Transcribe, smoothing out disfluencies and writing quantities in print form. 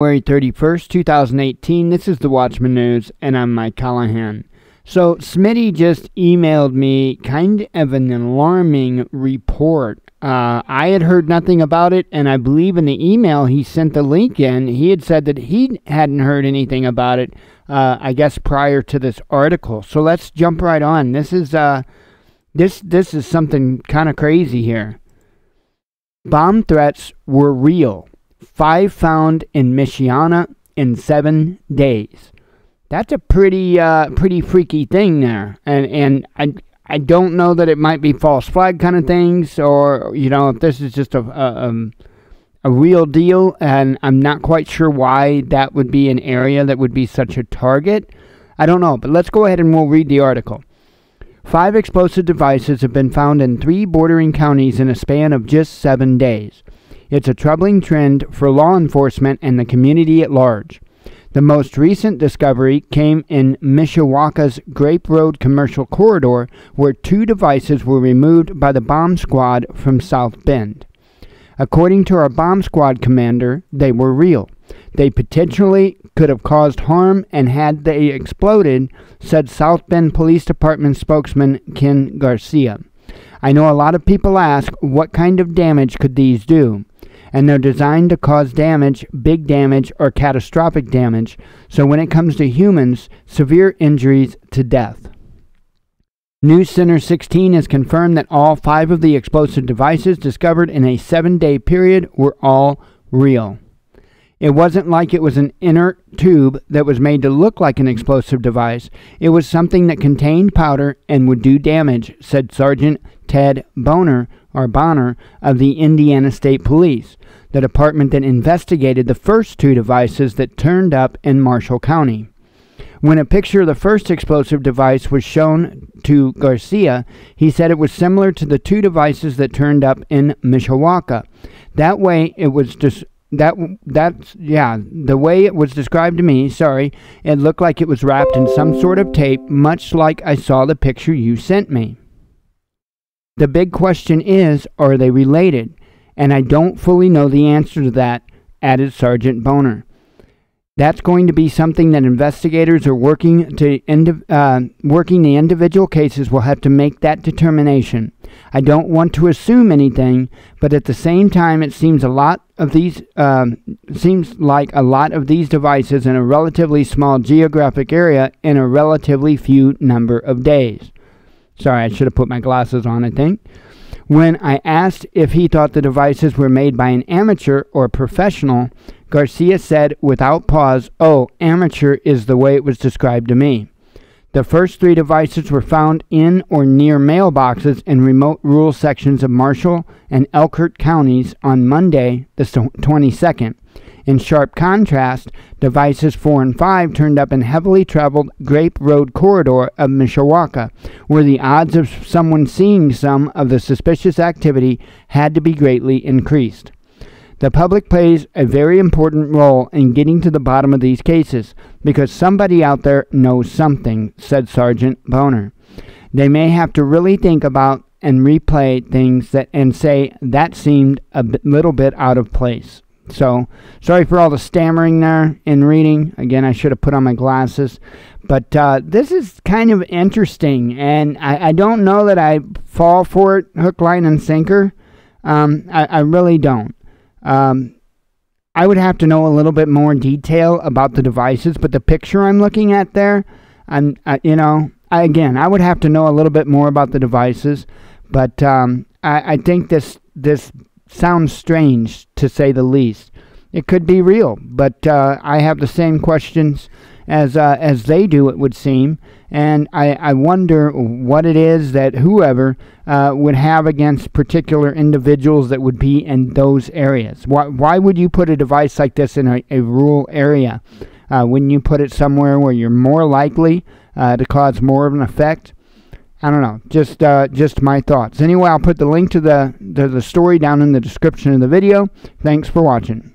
January 31st, 2018. This is the Watchman News, and I'm Mike Callahan. So, Smitty just emailed me kind of an alarming report. I had heard nothing about it, and I believe in the email he sent the link in, he had said that he hadn't heard anything about it, I guess prior to this article. So let's jump right on. This is something kind of crazy here. Bomb threats were real. 5 found in Michiana in 7 days. That's a pretty freaky thing there, and I don't know that it might be false flag kind of things, or if this is just a real deal, and I'm not quite sure why that would be an area that would be such a target. I don't know, but let's go ahead and we'll read the article. 5 explosive devices have been found in 3 bordering counties in a span of just 7 days. It's a troubling trend for law enforcement and the community at large. The most recent discovery came in Mishawaka's Grape Road Commercial Corridor, where 2 devices were removed by the bomb squad from South Bend. According to our bomb squad commander, they were real. They potentially could have caused harm, and had they exploded, said South Bend Police Department spokesman Ken Garcia. I know a lot of people ask, what kind of damage could these do? And they're designed to cause damage, big damage, or catastrophic damage. So when it comes to humans, severe injuries to death. News Center 16 has confirmed that all 5 of the explosive devices discovered in a 7-day period were all real. It wasn't like it was an inert tube that was made to look like an explosive device. It was something that contained powder and would do damage, said Sergeant Ted Bonner of the Indiana State Police, the department that investigated the first 2 devices that turned up in Marshall County. When a picture of the first explosive device was shown to Garcia, he said it was similar to the 2 devices that turned up in Mishawaka. That way it was just the way it was described to me, it looked like it was wrapped in some sort of tape, much like I saw the picture you sent me. The big question is, are they related? And I don't fully know the answer to that, added Sergeant Bonner. That's going to be something that investigators are working the individual cases will have to make that determination. I don't want to assume anything, but at the same time, it seems like a lot of these devices in a relatively small geographic area in a relatively few number of days. Sorry, I should have put my glasses on, I think. When I asked if he thought the devices were made by an amateur or professional, Garcia said without pause, "Oh, amateur is the way it was described to me." The first 3 devices were found in or near mailboxes in remote rural sections of Marshall and Elkhart counties on Monday, the 22nd. In sharp contrast, devices 4 and 5 turned up in heavily traveled Grape Road corridor of Mishawaka, where the odds of someone seeing some of the suspicious activity had to be greatly increased. The public plays a very important role in getting to the bottom of these cases, because somebody out there knows something, said Sergeant Bonner. They may have to really think about and replay things and say that seemed a little bit out of place. So, sorry for all the stammering there in reading. Again, I should have put on my glasses. But this is kind of interesting, and I don't know that I fall for it hook, line, and sinker. I really don't. I would have to know a little bit more detail about the devices, but the picture I'm looking at there, I would have to know a little bit more about the devices, but I think this sounds strange, to say the least. It could be real, but I have the same questions as they do, it would seem, and I wonder what it is that whoever would have against particular individuals that would be in those areas. Why would you put a device like this in a rural area? Wouldn't you put it somewhere where you're more likely to cause more of an effect? I don't know, just my thoughts. Anyway, I'll put the link to the story down in the description of the video. Thanks for watching.